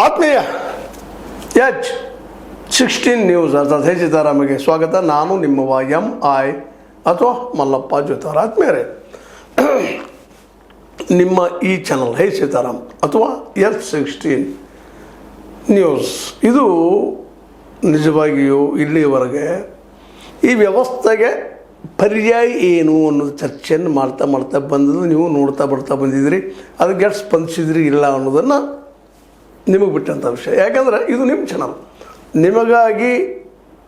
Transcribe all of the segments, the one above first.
ಆತ್ಮೀಯ H16 news ಅರ್ಥಾತ್ ಸೀತಾರಾಮಗೆ ಸ್ವಾಗತ. ನಾನು ನಿಮ್ಮವ MI ಅಥವಾ ಮಲ್ಲಪ್ಪ ಜೋತಾರ. ಆತ್ಮೀಯರೇ, ನಿಮ್ಮ ಈ ಚಾನಲ್ ಸೀತಾರಾಮ್ ಅಥವಾ H16 ನ್ಯೂಸ್ ಇದು ನಿಜವಾಗಿಯೂ ಇಲ್ಲಿಯವರೆಗೆ ಈ ವ್ಯವಸ್ಥೆಗೆ ಪರ್ಯಾಯ ಏನು ಅನ್ನೋದು ಚರ್ಚೆಯನ್ನು ಮಾಡ್ತಾ ಬಂದದ್ದು ನೀವು ನೋಡ್ತಾ ಬರ್ತಾ ಬಂದಿದ್ದೀರಿ. ಅದಕ್ಕೆ ಎಷ್ಟು ಸ್ಪಂದಿಸಿದ್ರಿ ಇಲ್ಲ ಅನ್ನೋದನ್ನು ನಿಮಗೆ ಬಿಟ್ಟಂಥ ವಿಷಯ. ಯಾಕಂದರೆ ಇದು ನಿಮ್ಮ ಚಾನಲ್, ನಿಮಗಾಗಿ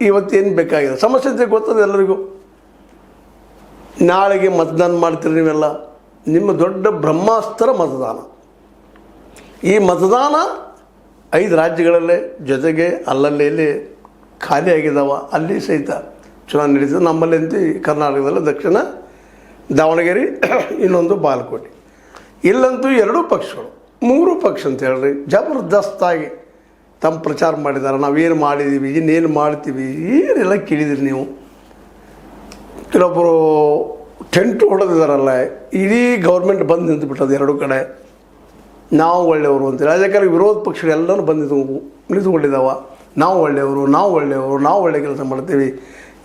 ಇವತ್ತೇನು ಬೇಕಾಗಿದೆ ಸಮಸ್ಯೆ ಅಂತ ಗೊತ್ತದೆ ಎಲ್ಲರಿಗೂ. ನಾಳೆಗೆ ಮತದಾನ ಮಾಡ್ತೀರಿ ನೀವೆಲ್ಲ. ನಿಮ್ಮ ದೊಡ್ಡ ಬ್ರಹ್ಮಾಸ್ತ್ರ ಮತದಾನ. ಈ ಮತದಾನ 5 ರಾಜ್ಯಗಳಲ್ಲೇ ಜೊತೆಗೆ ಅಲ್ಲಲ್ಲಿ ಖಾಲಿ ಆಗಿದ್ದಾವ. ಅಲ್ಲಿ ಸಹಿತ ಚುನಾವಣೆ ನಡೀತದೆ. ನಮ್ಮಲ್ಲಿ ಅಂತೂ ಕರ್ನಾಟಕದಲ್ಲಿ ದಕ್ಷಿಣ ದಾವಣಗೆರೆ, ಇನ್ನೊಂದು ಬಾಗಲಕೋಟೆ. ಇಲ್ಲಂತೂ 2 ಪಕ್ಷಗಳು 3 ಪಕ್ಷ ಅಂತ ಹೇಳ್ರಿ ಜಬರ್ದಸ್ತಾಗಿ ತಮ್ಮ ಪ್ರಚಾರ ಮಾಡಿದ್ದಾರೆ. ನಾವೇನು ಮಾಡಿದ್ದೀವಿ, ಇನ್ನೇನು ಮಾಡ್ತೀವಿ, ಏನೆಲ್ಲ ಕೇಳಿದಿರಿ ನೀವು. ಕೆಲವೊಬ್ಬರು ಟೆಂಟ್ ಹೊಡೆದಿದ್ದಾರಲ್ಲ, ಇಡೀ ಗೌರ್ಮೆಂಟ್ ಬಂದು ನಿಂತುಬಿಟ್ಟದು 2 ಕಡೆ. ನಾವು ಒಳ್ಳೆಯವರು ಅಂತೇಳಿ ಅದಕ್ಕೆ ವಿರೋಧ ಪಕ್ಷಗಳು ಎಲ್ಲರೂ ನಿಂತುಕೊಂಡಿದ್ದಾವ. ನಾವು ಒಳ್ಳೆಯವರು, ನಾವು ಒಳ್ಳೆ ಕೆಲಸ ಮಾಡ್ತೀವಿ,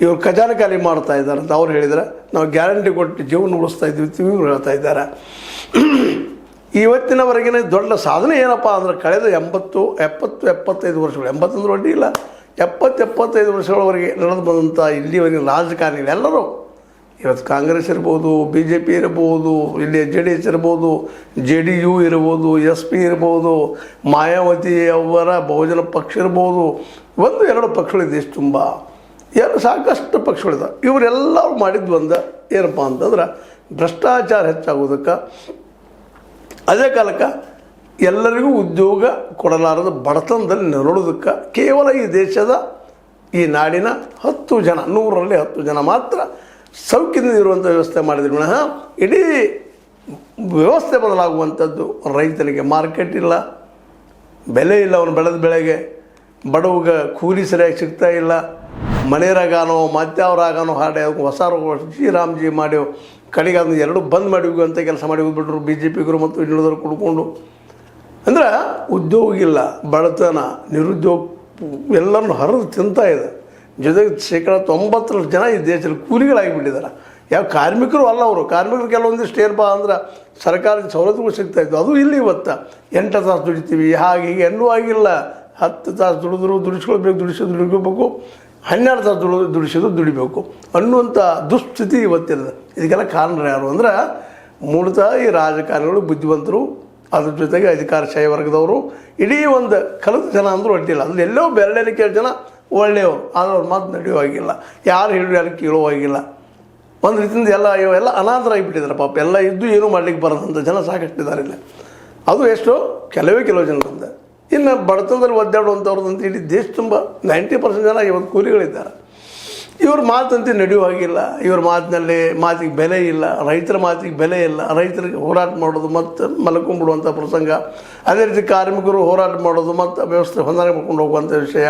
ಇವರು ಖಜಾನೆ ಖಾಲಿ ಮಾಡ್ತಾ ಇದ್ದಾರೆ ಅಂತ ಅವ್ರು ಹೇಳಿದರೆ, ನಾವು ಗ್ಯಾರಂಟಿ ಕೊಟ್ಟು ಜೀವನ ಉಳಿಸ್ತಾ ಇದ್ವಿ ಇವರು ಹೇಳ್ತಾ ಇದ್ದಾರೆ. ಇವತ್ತಿನವರೆಗಿನ ದೊಡ್ಡ ಸಾಧನೆ ಏನಪ್ಪ ಅಂದ್ರೆ ಕಳೆದ 70-75 ವರ್ಷಗಳು, 80 ಅಂದ್ರೆ ಅಡ್ಡಿ ಇಲ್ಲ, 70-75 ವರ್ಷಗಳವರೆಗೆ ನಡೆದು ಬಂದಂಥ ಇಲ್ಲಿವರೆಗೆ ರಾಜಕಾರಣಿಗಳು ಎಲ್ಲರೂ, ಇವತ್ತು ಕಾಂಗ್ರೆಸ್ ಇರ್ಬೋದು, BJP ಇರ್ಬೋದು, ಇಲ್ಲಿ JDS ಇರ್ಬೋದು, JDU ಇರ್ಬೋದು, SP ಇರ್ಬೋದು, ಮಾಯಾವತಿ ಅವರ ಬಹುಜನ ಪಕ್ಷ ಇರ್ಬೋದು, 1-2 ಪಕ್ಷಗಳು ದೇಶ ತುಂಬ ಸಾಕಷ್ಟು ಪಕ್ಷಗಳಿದ್ದಾವೆ. ಇವರೆಲ್ಲರೂ ಮಾಡಿದ್ದು ಏನಪ್ಪ ಅಂತಂದ್ರೆ ಭ್ರಷ್ಟಾಚಾರ ಹೆಚ್ಚಾಗೋದಕ್ಕೆ, ಅದೇ ಕಾಲಕ್ಕೆ ಎಲ್ಲರಿಗೂ ಉದ್ಯೋಗ ಕೊಡಲಾರದ ಬಡತನದಲ್ಲಿ ನರಳೋದಕ್ಕೆ ಕೇವಲ ಈ ದೇಶದ ಈ ನಾಡಿನ 10 ಜನ, 100ರಲ್ಲಿ 10 ಜನ ಮಾತ್ರ ಸೌಖ್ಯದಿಂದ ಇರುವಂಥ ವ್ಯವಸ್ಥೆ ಮಾಡಿದ್ರು ವಿನಃ ಇಡೀ ವ್ಯವಸ್ಥೆ ಬದಲಾಗುವಂಥದ್ದು. ರೈತನಿಗೆ ಮಾರ್ಕೆಟ್ ಇಲ್ಲ, ಬೆಲೆ ಇಲ್ಲ, ಅವನು ಬೆಳೆದ ಬೆಳೆಗೆ, ಬಡವಗ ಕೂಲಿ ಸರಿಯಾಗಿ ಸಿಗ್ತಾ ಇಲ್ಲ, ಮನೆಯರಾಗಾನೋ ಮತ್ಯಾವ್ರಾಗಾನೋ ಹಾಡೆ ಹೊಸ ಶ್ರೀರಾಮ್ಜಿ ಮಾಡಿ ಕಡೆಗೆ ಅದನ್ನು 2 ಬಂದ್ ಮಾಡಿ ಅಂತ ಕೆಲಸ ಮಾಡಿ ಹೋಗ್ಬಿಟ್ರು BJPಗರು ಮತ್ತು ಇನ್ನುಳಿದವರು ಕುಡ್ಕೊಂಡು. ಅಂದ್ರೆ ಉದ್ಯೋಗ ಇಲ್ಲ, ಬಡತನ, ನಿರುದ್ಯೋಗ ಎಲ್ಲರನ್ನು ಹರಿದು ತಿಂತಾ ಇದೆ. ಜೊತೆಗೆ 90% ಜನ ಈ ದೇಶದಲ್ಲಿ ಕೂಲಿಗಳಾಗಿಬಿಟ್ಟಿದ್ದಾರೆ. ಯಾವ ಕಾರ್ಮಿಕರು ಅಲ್ಲ ಅವರು. ಕಾರ್ಮಿಕರು ಕೆಲವೊಂದಿಷ್ಟು ಏನಪ್ಪ ಅಂದ್ರೆ ಸರ್ಕಾರದ ಸವಲತ್ತುಗಳು ಸಿಗ್ತಾಯಿತ್ತು, ಅದು ಇಲ್ಲಿ ಇವತ್ತು 8 ತಾಸು ದುಡಿತೀವಿ, ಹಾಗೆ ಹೀಗೆ ಎಲ್ಲೂ ಆಗಿಲ್ಲ. 10 ತಾಸು ದುಡಿಸ್ಕೊಳ್ಬೇಕು, ದುಡಿಬೇಕು, 12 ತಾಸು ದುಡಿಬೇಕು ಅನ್ನುವಂಥ ದುಸ್ಥಿತಿ ಇವತ್ತಿರೋದು. ಇದಕ್ಕೆಲ್ಲ ಕಾರಣ ಯಾರು ಅಂದ್ರೆ ಮೂಲತಃ ಈ ರಾಜಕಾರಣಿಗಳು ಬುದ್ಧಿವಂತರು, ಅದ್ರ ಜೊತೆಗೆ ಅಧಿಕಾರಶಾಹಿ ವರ್ಗದವರು, ಇಡೀ ಒಂದು ಕಲಿತ ಜನ ಅಂದರೂ ಅಡ್ಡಿಲ್ಲ. ಅಲ್ಲಿ ಎಲ್ಲೋ ಬೆರಳೆಣಿಕೆ ಜನ ಒಳ್ಳೆಯವರು, ಆದರೆ ಅವ್ರ ಮಾತು ನಡೆಯುವಾಗಿಲ್ಲ, ಯಾರು ಹೇಳಿ ಯಾರು ಕೇಳುವಾಗಿಲ್ಲ. ಒಂದು ರೀತಿಯಿಂದ ಎಲ್ಲ ಅನಾಥರಾಗಿಬಿಟ್ಟಿದ್ದಾರೆ ಪಾಪ. ಎಲ್ಲ ಇದ್ದು ಏನೂ ಮಾಡ್ಲಿಕ್ಕೆ ಬರೋದಂಥ ಜನ ಸಾಕಷ್ಟಿದ್ದಾರೆ ಇಲ್ಲ. ಅದು ಎಷ್ಟೋ ಕೆಲವೇ ಜನರಿಂದ. ಇನ್ನು ಬಡತನದಲ್ಲಿ ಒದ್ದಾಡುವಂಥವ್ರದಂತ ಇಡೀ ದೇಶ ತುಂಬ 90% ಜನ ಇವತ್ತು ಕೂಲಿಗಳಿದ್ದಾರೆ. ಇವ್ರ ಮಾತಂತೆ ನಡೆಯುವಾಗಿಲ್ಲ. ಇವ್ರ ಮಾತಿಗೆ ಬೆಲೆ ಇಲ್ಲ, ರೈತರ ಮಾತಿಗೆ ಬೆಲೆ ಇಲ್ಲ. ರೈತರಿಗೆ ಹೋರಾಟ ಮಾಡೋದು ಮತ್ತು ಮಲ್ಕೊಂಡ್ಬಿಡುವಂಥ ಪ್ರಸಂಗ, ಅದೇ ರೀತಿ ಕಾರ್ಮಿಕರು ಹೋರಾಟ ಮಾಡೋದು ಮತ್ತು ವ್ಯವಸ್ಥೆ ಹೊಂದಾಣಿಕೆ ಮಾಡ್ಕೊಂಡು ಹೋಗುವಂಥ ವಿಷಯ.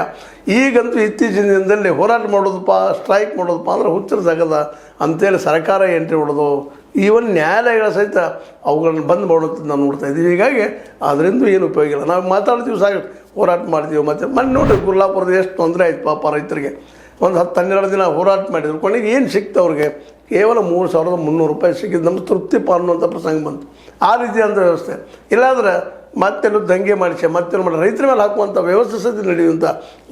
ಈಗಂತೂ ಇತ್ತೀಚಿನ ದಿನದಲ್ಲಿ ಹೋರಾಟ ಮಾಡೋದಪ್ಪ, ಸ್ಟ್ರೈಕ್ ಮಾಡೋದಪ್ಪ ಅಂದ್ರೆ ಹುಚ್ಚರ ಜಾಗದ ಅಂತೇಳಿ ಸರ್ಕಾರ ಎಂಟ್ರಿ ಹೊಡೋದು, ಈವನ್ ನ್ಯಾಯಾಲಯಗಳ ಸಹಿತ ಅವುಗಳನ್ನು ಬಂದ್ ಮಾಡೋದು ನಾವು ನೋಡ್ತಾ ಇದ್ದೀವಿ. ಹೀಗಾಗಿ ಅದರಿಂದ ಏನು ಉಪಯೋಗ ಇಲ್ಲ. ನಾವು ಮಾತಾಡ್ತೀವಿ, ಸಾಕು ಹೋರಾಟ ಮಾಡ್ತೀವಿ. ಮತ್ತು ಮೊನ್ನೆ ನೋಡಿ ಗುಲ್ಲಾಪುರದ ಎಷ್ಟು ತೊಂದರೆ ಆಯ್ತು ಪಾಪ ರೈತರಿಗೆ. ಒಂದು 10-12 ದಿನ ಹೋರಾಟ ಮಾಡಿದ್ರು, ಕೊನೆಗೆ ಏನು ಸಿಕ್ತು ಅವ್ರಿಗೆ? ಕೇವಲ 3,300 ರೂಪಾಯಿ ಸಿಕ್ಕಿದ್ದು ನಮ್ಗೆ ತೃಪ್ತಿಪ ಅನ್ನುವಂಥ ಪ್ರಸಂಗ ಬಂತು. ಆ ರೀತಿಯಾದಂಥ ವ್ಯವಸ್ಥೆ ಇಲ್ಲಾಂದ್ರೆ ಮತ್ತೆಲ್ಲೂ ದಂಗೆ ಮಾಡಿಸಿ ಮತ್ತೇನು ಮಾಡಿ ರೈತರ ಮೇಲೆ ಹಾಕುವಂಥ ವ್ಯವಸ್ಥೆ ಸಹಿತ ನಡೆಯುವಂಥ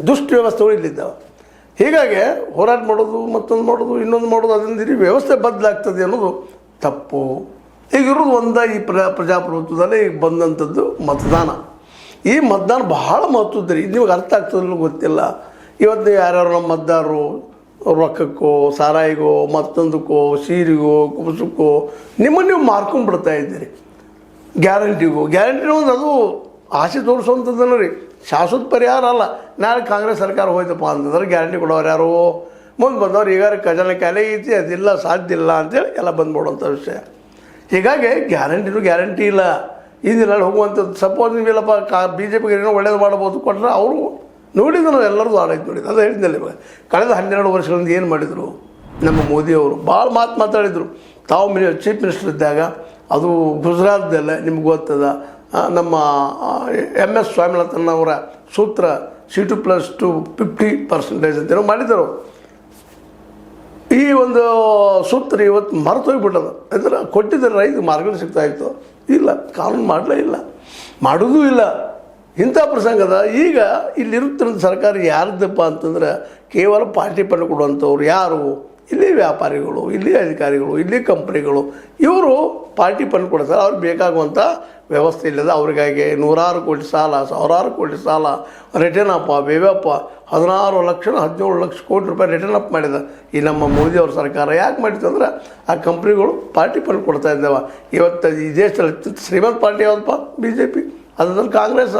ದುಷ್ಟ ವ್ಯವಸ್ಥೆಗಳು ಇಲ್ಲಿದ್ದಾವೆ. ಹೀಗಾಗಿ ಹೋರಾಟ ಮಾಡೋದು, ಮತ್ತೊಂದು ಮಾಡೋದು, ಇನ್ನೊಂದು ಮಾಡೋದು, ಅದರಿಂದ ಇಡೀ ವ್ಯವಸ್ಥೆ ಬದಲಾಗ್ತದೆ ಅನ್ನೋದು ತಪ್ಪು. ಈಗ ಇರೋದು ಈ ಪ್ರಜಾಪ್ರಭುತ್ವದಲ್ಲಿ ಈಗ ಬಂದಂಥದ್ದು ಮತದಾನ. ಈ ಮತದಾನ ಬಹಳ ಮಹತ್ವದ್ದು ರೀ. ನಿಮಗೆ ಅರ್ಥ ಆಗ್ತದಿಲ್ಲ ಗೊತ್ತಿಲ್ಲ. ಇವತ್ತು ಯಾರ್ಯಾರು ನಮ್ಮ ಮತದಾರರು ರೊಕ್ಕಕ್ಕೋ, ಸಾರಾಯಿಗೋ, ಮತ್ತೊಂದಕ್ಕೋ, ಸೀರೆಗೋ, ಕುಬಸಕ್ಕೋ ನಿಮ್ಮನ್ನು ನೀವು ಮಾರ್ಕೊಂಡ್ಬಿಡ್ತಾ ಇದ್ದೀರಿ. ಗ್ಯಾರಂಟಿನೂ ಒಂದು ಅದು ಆಸೆ ತೋರಿಸುವಂಥದ್ದನ್ನು ರೀ, ಶಾಶ್ವತ ಪರಿಹಾರ ಅಲ್ಲ. ನಾಳೆ ಕಾಂಗ್ರೆಸ್ ಸರ್ಕಾರ ಹೋಯ್ತಪ್ಪ ಅಂತಂದ್ರೆ ಗ್ಯಾರಂಟಿ ಕೊಡೋರು ಯಾರು? ಮುಂದೆ ಬಂದವ್ರು ಈಗ ಖಜಾನೆ ಖಾಲಿ ಐತಿ, ಅದಿಲ್ಲ, ಸಾಧ್ಯ ಇಲ್ಲ ಅಂತೇಳಿ ಎಲ್ಲ ಬಂದ್ಬಿಡುವಂಥ ವಿಷಯ. ಹೀಗಾಗಿ ಗ್ಯಾರಂಟಿ ಇಲ್ಲ. ಈ ದಿನ ಹೋಗುವಂಥದ್ದು ಸಪೋಸ್ ನೀವಿಲ್ಲಪ್ಪ BJPಗೆ ಏನೋ ಒಳ್ಳೇದು ಮಾಡ್ಬೋದು ಕೊಟ್ಟರೆ ಅವರು ನೋಡಿದ್ದು ನಾವು ಎಲ್ಲರದು ಆಡೈತೆ ನೋಡಿದ್ದು. ಅದು ಹೇಳಿದ್ದಲ್ಲಿ ಕಳೆದ 12 ವರ್ಷಗಳಿಂದ ಏನು ಮಾಡಿದರು ನಮ್ಮ ಮೋದಿಯವರು? ಭಾಳ ಮಾತಾಡಿದರು. ತಾವು ಚೀಫ್ ಮಿನಿಸ್ಟರ್ ಇದ್ದಾಗ ಅದು ಗುಜರಾತ್ದಲ್ಲೇ ನಿಮ್ಗೆ ಗೊತ್ತದ, ನಮ್ಮ MS ಸ್ವಾಮಿನಾಥನ್ ಅವರ ಸೂತ್ರ C2+2 50% ಅಂತೇನೋ ಮಾಡಿದರು. ಈ ಒಂದು ಸೂತ್ರ ಇವತ್ತು ಮರೆತೋಗ್ಬಿಟ್ಟದ. ಅಂದರೆ ಕೊಟ್ಟಿದ್ದರೆ ರೈತ ಮಾರ್ಗಗಳು ಸಿಗ್ತಾಯಿತ್ತು. ಇಲ್ಲ, ಕಾನೂನು ಮಾಡಲೇ ಇಲ್ಲ, ಮಾಡೋದೂ ಇಲ್ಲ. ಇಂಥ ಪ್ರಸಂಗದ ಈಗ ಇಲ್ಲಿರುತ್ತಿರೋ ಸರ್ಕಾರ ಯಾರ್ದಪ್ಪ ಅಂತಂದ್ರೆ ಕೇವಲ ಪಾರ್ಟಿ ಫಂಡ್ ಕೊಡುವಂಥವ್ರು ಯಾರು? ಇಲ್ಲಿ ವ್ಯಾಪಾರಿಗಳು, ಇಲ್ಲಿ ಅಧಿಕಾರಿಗಳು, ಇಲ್ಲಿ ಕಂಪ್ನಿಗಳು, ಇವರು ಪಾರ್ಟಿ ಫಂಡ್ ಕೊಡ್ತಾರೆ. ಅವ್ರಿಗೆ ಬೇಕಾಗುವಂಥ ವ್ಯವಸ್ಥೆ ಇಲ್ಲದ ಅವರಿಗಾಗಿ ನೂರಾರು ಕೋಟಿ ಸಾಲ, ಸಾವಿರಾರು ಕೋಟಿ ಸಾಲ, ರಿಟರ್ನ್ ಅಪ್ ಬೇವಪ್ಪ 16 ಲಕ್ಷ 17 ಲಕ್ಷ ಕೋಟಿ ರೂಪಾಯಿ ರಿಟರ್ನ್ ಅಪ್ ಮಾಡಿದ ಈ ನಮ್ಮ ಮೋದಿಯವ್ರ ಸರ್ಕಾರ. ಯಾಕೆ ಮಾಡಿತ್ತು ಅಂದ್ರೆ ಆ ಕಂಪ್ನಿಗಳು ಪಾರ್ಟಿ ಫಂಡ್ ಕೊಡ್ತಾ ಇದ್ದಾವೆ. ಇವತ್ತು ಈ ದೇಶದಲ್ಲಿ ಅತ್ಯಂತ ಶ್ರೀಮಂತ ಪಾರ್ಟಿ ಯಾವುದಪ್ಪ? BJP. ಅದ್ರಲ್ಲಿ ಕಾಂಗ್ರೆಸ್.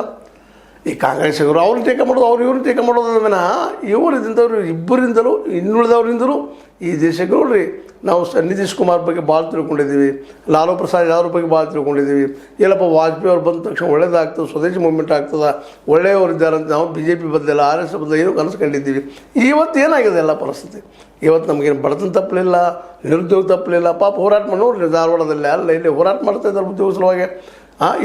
ಈ ಕಾಂಗ್ರೆಸ್ಸಿಗರು ಅವ್ರನ್ನ ಟೀಕೆ ಮಾಡೋದು, ಇವ್ರನ್ನ ಟೀಕೆ ಮಾಡೋದು ವಿನಃ ಇವರಿಂದವರು ಇಬ್ಬರಿಂದಲೂ ಇನ್ನುಳಿದವರಿಂದಲೂ ಈ ದೇಶಕ್ಕೆ ನೋಡ್ರಿ. ನಾವು ನಿತೀಶ್ ಕುಮಾರ್ ಬಗ್ಗೆ ಭಾಳ ತಿಳ್ಕೊಂಡಿದ್ದೀವಿ, ಲಾಲೂ ಪ್ರಸಾದ್ ಯಾದವ್ ಬಗ್ಗೆ ಭಾಳ ತಿಳ್ಕೊಂಡಿದ್ದೀವಿ. ಇಲ್ಲಪ್ಪ ವಾಜಪೇಯಿ ಅವ್ರು ಬಂದ ತಕ್ಷಣ ಒಳ್ಳೇದಾಗ್ತದೆ, ಸ್ವದೇಶಿ ಮೂವ್ಮೆಂಟ್ ಆಗ್ತದೆ, ಒಳ್ಳೆಯವರಿದ್ದಾರೆ ಅಂತ ನಾವು BJP ಬದಲಿಲ್ಲ, RSS ಬದಲು ಏನೋ ಕನಸ್ಕೊಂಡಿದ್ದೀವಿ. ಇವತ್ತು ಏನಾಗಿದೆ ಎಲ್ಲ ಪರಿಸ್ಥಿತಿ? ಇವತ್ತು ನಮಗೇನು ಬಡತನ ತಪ್ಪಲಿಲ್ಲ, ನಿರುದ್ಯೋಗ ತಪ್ಪಲಿಲ್ಲ. ಪಾಪ ಹೋರಾಟ ಮಾಡಿ ನೋಡ್ರಿ, ಧಾರವಾಡದಲ್ಲಿ ಅಲ್ಲ ಇಲ್ಲಿ ಹೋರಾಟ ಮಾಡ್ತಾಯಿದ್ದಾರೆ ಉದ್ಯೋಗ ಸಲುವಾಗಿ.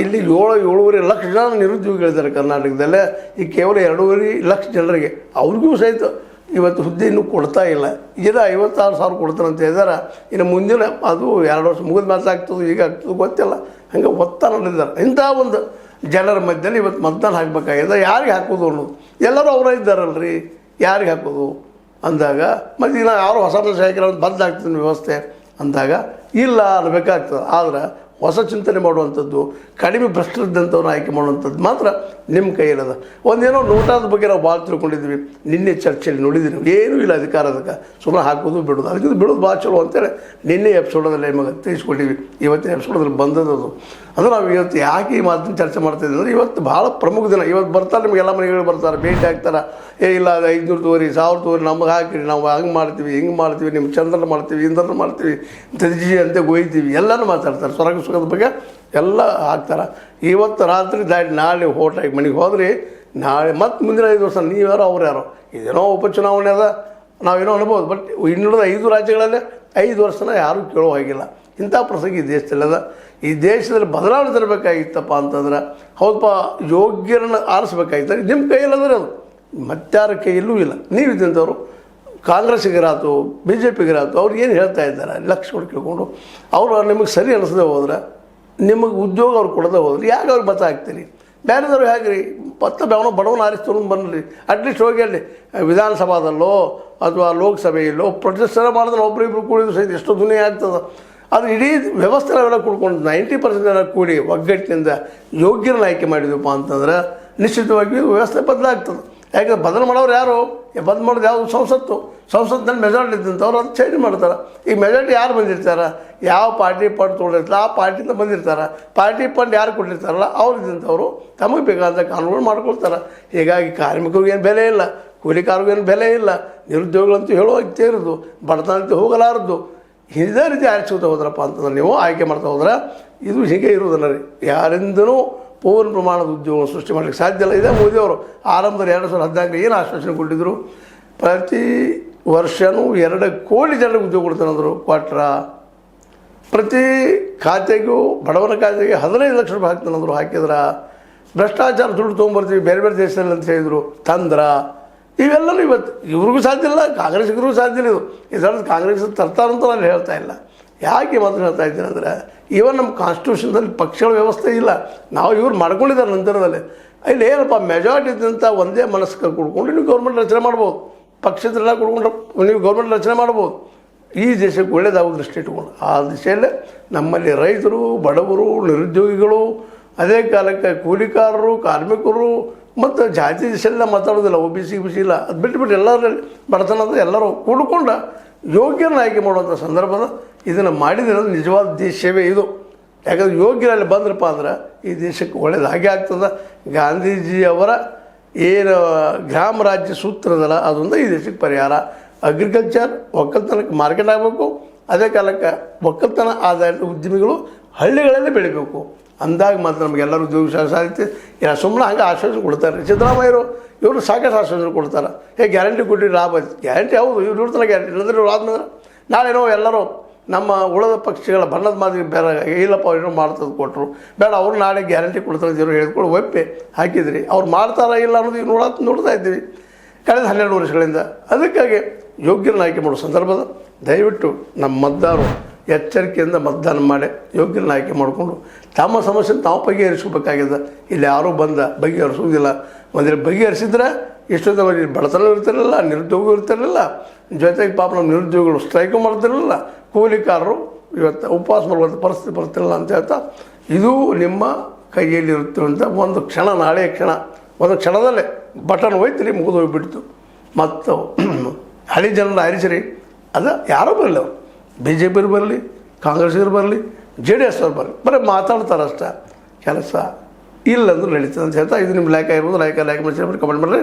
ಇಲ್ಲಿ 7.5 ಲಕ್ಷ ಜನ ನಿರುದ್ಯೋಗಿಗಳಿದ್ದಾರೆ ಕರ್ನಾಟಕದಲ್ಲೇ. ಈ ಕೇವಲ 2.5 ಲಕ್ಷ ಜನರಿಗೆ ಅವ್ರಿಗೂ ಸಹಿತ ಇವತ್ತು ಹುದ್ದೆ ಇನ್ನೂ ಕೊಡ್ತಾ ಇಲ್ಲ. ಈಗ 56,000 ಕೊಡ್ತಾರೆ ಅಂತ ಹೇಳಿದಾರೆ. ಇನ್ನು ಮುಂದಿನ ಅದು 2 ವರ್ಷ ಮುಗಿದ ಮಾತ್ರ ಆಗ್ತದೆ, ಈಗ ಆಗ್ತದೆ ಗೊತ್ತಿಲ್ಲ. ಹಂಗೆ ಒತ್ತಾನಲ್ಲಿದ್ದಾರೆ. ಇಂಥ ಒಂದು ಜನರ ಮಧ್ಯದಲ್ಲಿ ಇವತ್ತು ಮತದಾನ ಹಾಕಬೇಕಾಗಿದೆ. ಯಾರಿಗೆ ಹಾಕೋದು ಅನ್ನೋದು ಎಲ್ಲರೂ ಅವರೇ ಇದ್ದಾರಲ್ರಿ, ಯಾರಿಗೆ ಹಾಕೋದು ಅಂದಾಗ ಮತ್ತು ಈಗ ಯಾರು ಹೊಸ ಶಾಸಕರು ಬದಲಾಗ್ತದೆ ವ್ಯವಸ್ಥೆ ಅಂದಾಗ ಇಲ್ಲ ಅನ್ನಬೇಕಾಗ್ತದೆ. ಆದ್ರೆ ಹೊಸ ಚಿಂತನೆ ಮಾಡುವಂಥದ್ದು, ಕಡಿಮೆ ಭ್ರಷ್ಟರಿದ್ದಂಥವ್ರನ್ನ ಆಯ್ಕೆ ಮಾಡುವಂಥದ್ದು ಮಾತ್ರ ನಿಮ್ಮ ಕೈಯಲ್ಲದ. ಒಂದೇನೋ ನೋಟಾದ ಬಗ್ಗೆ ನಾವು ಭಾಳ ತಿಳ್ಕೊಂಡಿದ್ವಿ. ನಿನ್ನೆ ಚರ್ಚೆಯಲ್ಲಿ ನೋಡಿದ್ದೀವಿ, ಏನೂ ಇಲ್ಲ ಅಧಿಕಾರದಕ್ಕೆ, ಸುಮ್ಮನೆ ಹಾಕೋದು ಬಿಡೋದು, ಅದಕ್ಕೆ ಬಿಡೋದು ಭಾಳ ಚಲೋ ಅಂತೇಳಿ ನಿನ್ನೆ ಎಪಿಸೋಡಲ್ಲಿ ನಿಮಗೆ ತಿಳಿಸ್ಕೊಟ್ಟಿವಿ. ಇವತ್ತಿನ ಎಪಿಸೋಡಲ್ಲಿ ಬಂದದ್ದು ಅಂದರೆ ನಾವು ಇವತ್ತು ಯಾಕೆ ಈ ಮಾತನ್ನು ಚರ್ಚೆ ಮಾಡ್ತಾಯಿದ್ದೀವಿ ಅಂದರೆ ಇವತ್ತು ಭಾಳ ಪ್ರಮುಖ ದಿನ. ಇವತ್ತು ಬರ್ತಾರೆ, ನಿಮಗೆಲ್ಲ ಮನೆಗಳು ಬರ್ತಾರೆ, ಭೇಟಿ ಆಗ್ತಾರೆ. ಇಲ್ಲ 500 ತಗೋರಿ, 1000 ತಗೋರಿ, ನಮಗೆ ಹಾಕಿರಿ, ನಾವು ಹಂಗೆ ಮಾಡ್ತೀವಿ, ಹಿಂಗೆ ಮಾಡ್ತೀವಿ, ನಿಮ್ಮ ಚಂದ್ರನ ಮಾಡ್ತೀವಿ, ಇಂದ್ರನ ಮಾಡ್ತೀವಿ, ತಜಿ ಅಂತ ಗೊಯ್ತೀವಿ, ಎಲ್ಲನೂ ಮಾತಾಡ್ತಾರೆ. ಸ್ವರ್ಗ ಸುಖದ ಬಗ್ಗೆ ಎಲ್ಲ ಹಾಕ್ತಾರೆ. ಇವತ್ತು ರಾತ್ರಿ ದಾಟಿ ನಾಳೆ ಹೋಟಾಗಿ ಮನೆಗೆ ಹೋದ್ರಿ, ನಾಳೆ ಮತ್ತು ಮುಂದಿನ 5 ವರ್ಷ ನೀವ್ಯಾರೋ ಅವ್ರು ಯಾರೋ, ಇದೇನೋ ಉಪಚುನಾವಣೆ ಅದ, ನಾವೇನೋ ಅನ್ಬೋದು. ಬಟ್ ಇನ್ನುಳಿದ 5 ರಾಜ್ಯಗಳಲ್ಲೇ 5 ವರ್ಷನ ಯಾರೂ ಕೇಳೋ ಹಾಗಿಲ್ಲ. ಇಂಥ ಪ್ರಸಂಗ ಈ ದೇಶದಲ್ಲದ. ಈ ದೇಶದಲ್ಲಿ ಬದಲಾವಣೆ ತರಬೇಕಾಗಿತ್ತಪ್ಪ ಅಂತಂದ್ರೆ ಹೌದಪ್ಪ, ಯೋಗ್ಯರನ್ನು ಆರಿಸ್ಬೇಕಾಗಿತ್ತು. ನಿಮ್ಮ ಕೈಯಲ್ಲಂದ್ರೆ ಅದು ಮತ್ತಾರ ಕೈಯಲ್ಲೂ ಇಲ್ಲ. ನೀವು ಇದ್ದಂಥವ್ರು ಕಾಂಗ್ರೆಸ್ಸಿಗಿರಾತು, BJPಗಿರಾತು, ಅವ್ರು ಏನು ಹೇಳ್ತಾ ಇದ್ದಾರೆ ಲಕ್ಷ ಕೊಟ್ಟು ಕೇಳ್ಕೊಂಡು ಅವರು ನಿಮಗೆ ಸರಿ ಅನಿಸದೆ ಹೋದ್ರೆ, ನಿಮಗೆ ಉದ್ಯೋಗ ಅವ್ರು ಕೊಡದೆ ಹೋದ್ರೆ ಯಾಕೆ ಅವ್ರಿಗೆ ಮತ ಹಾಕ್ತೀರಿ? ಬೇರೆದವ್ರು ಹೇಗೆ ರೀ ಪತ್ತ ಅವನು ಬಡವನ ಆರಿಸ್ತೊಂಡು ಬನ್ನಿರಿ. ಅಟ್ಲೀಸ್ಟ್ ಹೋಗಿ ಅಲ್ಲಿ ವಿಧಾನಸಭಾದಲ್ಲೋ ಅಥವಾ ಲೋಕಸಭೆಯಲ್ಲೋ ಪ್ರೊಟೆಸ್ಟ್ ಮಾಡಿದ್ರೆ ಒಬ್ಬರಿಬ್ರು ಕೂಡಿದ್ರು ಸಹಿತ ಎಷ್ಟೋ ದುನಿಯಾ ಆಗ್ತದೆ. ಅದು ಇಡೀ ವ್ಯವಸ್ಥೆ ನಾವೆಲ್ಲ ಕೂಡ್ಕೊಂಡು 90% ಎಲ್ಲ ಕೂಡಿ ಒಗ್ಗಟ್ಟಿನಿಂದ ಯೋಗ್ಯರನ್ನ ಆಯ್ಕೆ ಮಾಡಿದ್ವಪ್ಪ ಅಂತಂದ್ರೆ ನಿಶ್ಚಿತವಾಗಿ ವ್ಯವಸ್ಥೆ ಬದಲಾಗ್ತದೆ. ಯಾಕಂದ್ರೆ ಬದಲು ಮಾಡೋರು ಯಾರು? ಬದಲು ಮಾಡೋದು ಯಾವುದು? ಸಂಸತ್ನಲ್ಲಿ ಮೆಜಾರಿಟಿ ಇದ್ದಂಥವ್ರು ಅದು ಚೇಂಜ್ ಮಾಡ್ತಾರೆ. ಈ ಮೆಜಾರಿಟಿ ಯಾರು ಬಂದಿರ್ತಾರೆ? ಯಾವ ಪಾರ್ಟಿ ಫಂಡ್ ತೊಗೊಂಡಿರ್ತಾರೆ ಆ ಪಾರ್ಟಿಯಿಂದ ಬಂದಿರ್ತಾರೆ. ಪಾರ್ಟಿ ಫಂಡ್ ಯಾರು ಕೊಟ್ಟಿರ್ತಾರಲ್ಲ ಅವ್ರು ಇದ್ದಂಥವ್ರು ತಮಗೆ ಬೇಕಾದಂಥ ಕಾನೂನುಗಳು ಮಾಡ್ಕೊಳ್ತಾರೆ. ಹೀಗಾಗಿ ಕಾರ್ಮಿಕರಿಗೂ ಏನು ಬೆಲೆ ಇಲ್ಲ, ಕೂಲಿಕಾರಿಗೂ ಏನು ಬೆಲೆ ಇಲ್ಲ, ನಿರುದ್ಯೋಗಿಗಳಂತೂ ಹೇಳುವಾಗ್ತೇ ಇರೋದು, ಬಡತನ ಅಂತೂ ಹೋಗಲಾರದು. ಇದೇ ರೀತಿ ಆರಿಸ್ಕೊತಾ ಹೋದ್ರಪ್ಪ ಅಂತಂದ್ರೆ ನೀವು ಆಯ್ಕೆ ಮಾಡ್ತಾ ಹೋದ್ರೆ ಇದು ಹೀಗೆ ಇರೋದಿಲ್ಲ ರೀ. ಯಾರಿಂದನೂ ಪೂರ್ಣ ಪ್ರಮಾಣದ ಉದ್ಯೋಗ ಸೃಷ್ಟಿ ಮಾಡಲಿಕ್ಕೆ ಸಾಧ್ಯ ಇಲ್ಲ. ಇದೇ ಮೋದಿಯವರು ಆರಂಭದಲ್ಲಿ 2014 ಏನು ಆಶ್ವಾಸನೆ ಕೊಟ್ಟಿದ್ದರು? ಪ್ರತಿ ವರ್ಷವೂ 2 ಕೋಟಿ ಜನರಿಗೆ ಉದ್ಯೋಗ ಕೊಡ್ತಾನಂದರು. ಕೊಟ್ರ ಪ್ರತಿ ಖಾತೆಗೂ ಬಡವನ ಖಾತೆಗೆ 15 ಲಕ್ಷ ರೂಪಾಯಿ ಹಾಕ್ತಾನಂದರು. ಹಾಕಿದ್ರ ಭ್ರಷ್ಟಾಚಾರ ದುಡ್ಡು ತೊಗೊಂಬರ್ತೀವಿ ಬೇರೆ ಬೇರೆ ದೇಶದಲ್ಲಿ ಅಂತ ಹೇಳಿದರು, ತಂದ್ರ. ಇವೆಲ್ಲವೂ ಇವತ್ತು ಇವ್ರಿಗೂ ಸಾಧ್ಯ ಇಲ್ಲ, ಕಾಂಗ್ರೆಸ್ಸಿಗೂ ಸಾಧ್ಯ ಇಲ್ಲ. ಇದರಲ್ಲಿ ಕಾಂಗ್ರೆಸ್ ತರ್ತಾರಂತ ನಾನು ಹೇಳ್ತಾ ಇಲ್ಲ. ಯಾಕೆ ಮಾತ್ರ ಹೇಳ್ತಾ ಇದ್ದೀನಿ ಅಂದರೆ ಇವನ್ ನಮ್ಮ ಕಾನ್ಸ್ಟಿಟ್ಯೂಷನ್ದಲ್ಲಿ ಪಕ್ಷಗಳ ವ್ಯವಸ್ಥೆ ಇಲ್ಲ. ನಾವು ಇವ್ರು ಮಾಡ್ಕೊಂಡಿದ್ದಾರೆ ನಂತರದಲ್ಲಿ. ಇಲ್ಲಿ ಏನಪ್ಪ ಮೆಜಾರಿಟಿ ಇದ್ದಂಥ ಒಂದೇ ಮನಸ್ಸು ಕೊಡ್ಕೊಂಡು ನೀವು ಗೌರ್ಮೆಂಟ್ ರಚನೆ ಮಾಡ್ಬೋದು. ಪಕ್ಷದೆಲ್ಲ ಕೊಡ್ಕೊಂಡ್ರೆ ನೀವು ಗೌರ್ಮೆಂಟ್ ರಚನೆ ಮಾಡ್ಬೋದು. ಈ ದೇಶಕ್ಕೆ ಒಳ್ಳೇದಾಗೋ ದೃಷ್ಟಿ ಇಟ್ಕೊಂಡು ಆ ದಿಶೆಯಲ್ಲೇ ನಮ್ಮಲ್ಲಿ ರೈತರು, ಬಡವರು, ನಿರುದ್ಯೋಗಿಗಳು, ಅದೇ ಕಾಲಕ್ಕೆ ಕೂಲಿಕಾರರು, ಕಾರ್ಮಿಕರು ಮತ್ತು ಜಾತಿ ದಿಶೆಲ್ಲ ಮಾತಾಡೋದಿಲ್ಲ. OBC ಇಲ್ಲ, ಅದು ಬಿಟ್ಟು ಎಲ್ಲರಲ್ಲಿ ಬಡತನದ ಎಲ್ಲರೂ ಕೂಡ್ಕೊಂಡು ಯೋಗ್ಯರನ್ನ ಆಯ್ಕೆ ಮಾಡುವಂಥ ಸಂದರ್ಭದ ಇದನ್ನು ಮಾಡಿದಿರೋದು ನಿಜವಾದ ದೇಶ ಸೇವೆ ಇದು. ಯಾಕಂದ್ರೆ ಯೋಗ್ಯರಲ್ಲಿ ಬಂದ್ರಪ್ಪ ಅಂದ್ರೆ ಈ ದೇಶಕ್ಕೆ ಒಳ್ಳೇದು ಹಾಗೆ ಆಗ್ತದೆ. ಗಾಂಧೀಜಿಯವರ ಏನು ಗ್ರಾಮ ರಾಜ್ಯ ಸೂತ್ರದಲ್ಲ ಅದೊಂದು ಈ ದೇಶಕ್ಕೆ ಪರಿಹಾರ. ಅಗ್ರಿಕಲ್ಚರ್ ಒಕ್ಕಲ್ತನಕ್ಕೆ ಮಾರ್ಕೆಟ್ ಆಗಬೇಕು. ಅದೇ ಕಾಲಕ್ಕೆ ಒಕ್ಕಲ್ತನ ಆಧಾರಿತ ಉದ್ಯಮಿಗಳು ಹಳ್ಳಿಗಳಲ್ಲೇ ಬೆಳಿಬೇಕು. ಅಂದಾಗ ಮಾತ್ರ ನಮಗೆಲ್ಲರೂ ಉದ್ಯೋಗ ಸಾಧ್ಯತೆ. ಸುಮ್ಮನೆ ಹಂಗೆ ಆಶ್ವಾಸನೆ ಕೊಡ್ತಾರೆ. ಸಿದ್ದರಾಮಯ್ಯರು ಇವರು ಸಾಕಷ್ಟು ಆಶ್ವಾಸನೆ ಕೊಡ್ತಾರೆ. ಗ್ಯಾರಂಟಿ ಕೊಟ್ಟಿದ್ದು ಲಾಭ ಗ್ಯಾರಂಟಿ ಹೌದು, ಇವ್ರು ಇರ್ತಾರೆ ಗ್ಯಾರಂಟಿ. ಇಲ್ಲಂದ್ರೆ ಇವ್ರು ಆದ್ಮೇಲೆ ನಾಳೆನೋ ಎಲ್ಲರೂ ನಮ್ಮ ಉಳಿದ ಪಕ್ಷಿಗಳ ಬಣ್ಣದ ಮಾದರಿ ಬೇರೆ ಇಲ್ಲಪ್ಪ ಏನೋ ಮಾಡ್ತದೆ ಕೊಟ್ಟರು, ಬೇಡ ಅವ್ರು ನಾಳೆ ಗ್ಯಾರಂಟಿ ಕೊಡ್ತಾರೆ ಜೀರೋ ಹೇಳಿದ್ಕೊಂಡು ಒಪ್ಪೆ ಹಾಕಿದ್ರಿ. ಅವ್ರು ಮಾಡ್ತಾರಾ ಇಲ್ಲ ಅನ್ನೋದು ಈಗ ನೋಡ್ತಾ ಇದ್ದೀವಿ ಕಳೆದ 12 ವರ್ಷಗಳಿಂದ. ಅದಕ್ಕಾಗಿ ಯೋಗ್ಯರನ್ನ ಆಯ್ಕೆ ಮಾಡೋ ಸಂದರ್ಭದ ದಯವಿಟ್ಟು ನಮ್ಮ ಮತದಾರರು ಎಚ್ಚರಿಕೆಯಿಂದ ಮತದಾನ ಮಾಡಿ ಯೋಗ್ಯರನ್ನ ಆಯ್ಕೆ ಮಾಡಿಕೊಂಡು ತಮ್ಮ ಸಮಸ್ಯೆ ತಾವು ಬಗೆಹರಿಸ್ಕೋಬೇಕಾಗಿದೆ. ಇಲ್ಲಿ ಯಾರೂ ಬಂದ ಬಗೆಹರಿಸೋದಿಲ್ಲ. ಒಂದಿನ ಬಗೆಹರಿಸಿದ್ರೆ ಇಷ್ಟೊತ್ತವರೆಗೆ ಬಡತನ ಇರ್ತಿರಲಿಲ್ಲ, ನಿರುದ್ಯೋಗ ಇರ್ತಿರಲಿಲ್ಲ, ಜೊತೆಗೆ ಪಾಪ ನಮ್ಮ ನಿರುದ್ಯೋಗಿಗಳು ಸ್ಟ್ರೈಕು ಮಾಡ್ತಿರಲಿಲ್ಲ, ಕೂಲಿಕಾರರು ಇವತ್ತು ಉಪವಾಸ ಮಾಡುವಂಥ ಪರಿಸ್ಥಿತಿ ಬರ್ತಿರಲಿಲ್ಲ ಅಂತ ಹೇಳ್ತಾ, ಇದು ನಿಮ್ಮ ಕೈಯಲ್ಲಿ ಇರುತ್ತಿರುವಂಥ ಒಂದು ಕ್ಷಣ, ನಾಳೆಯ ಕ್ಷಣ, ಒಂದು ಕ್ಷಣದಲ್ಲೇ ಬಟನ್ ಹೋಯ್ತಿರಿ ಮುಗಿದು ಹೋಗಿಬಿಡ್ತು. ಮತ್ತು ಹಳ್ಳಿ ಜನರ ಆರಿಸಿರಿ, ಅದು ಯಾರೋ ಬರಲಿ, ಅವರು BJP ಬರಲಿ, ಕಾಂಗ್ರೆಸ್ಸಿಗರು ಬರಲಿ, JDS ಅವ್ರು ಬರಲಿ, ಬರೀ ಮಾತಾಡ್ತಾರಷ್ಟೇ, ಕೆಲಸ ಇಲ್ಲಂದ್ರೂ ನಡೀತದೆ ಅಂತ ಹೇಳ್ತಾ, ಇದು ನಿಮ್ಮ ಲೈಕ್ ಆಗಿರ್ಬೋದು, ಲೈಕ್ ಮಾಡಿ ಕಮೆಂಟ್ ಮಾಡಿರಿ.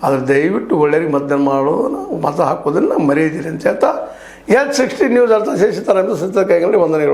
ಆದರೆ ದಯವಿಟ್ಟು ಒಳ್ಳೆಯರಿಗೆ ಮತದಾನ ಮಾಡೋದನ್ನು ಮತ ಹಾಕೋದನ್ನು ಮರೆಯದಿರಿ ಅಂತ ಹೇಳ್ತಾ, H60 ನ್ಯೂಸ್ ಅರ್ಥ ಶೇಷಿತಾರೆ ಅಂತ ಸತ್ಯ ಕೈಗಳಲ್ಲಿ ವಂದನೆಗಳು.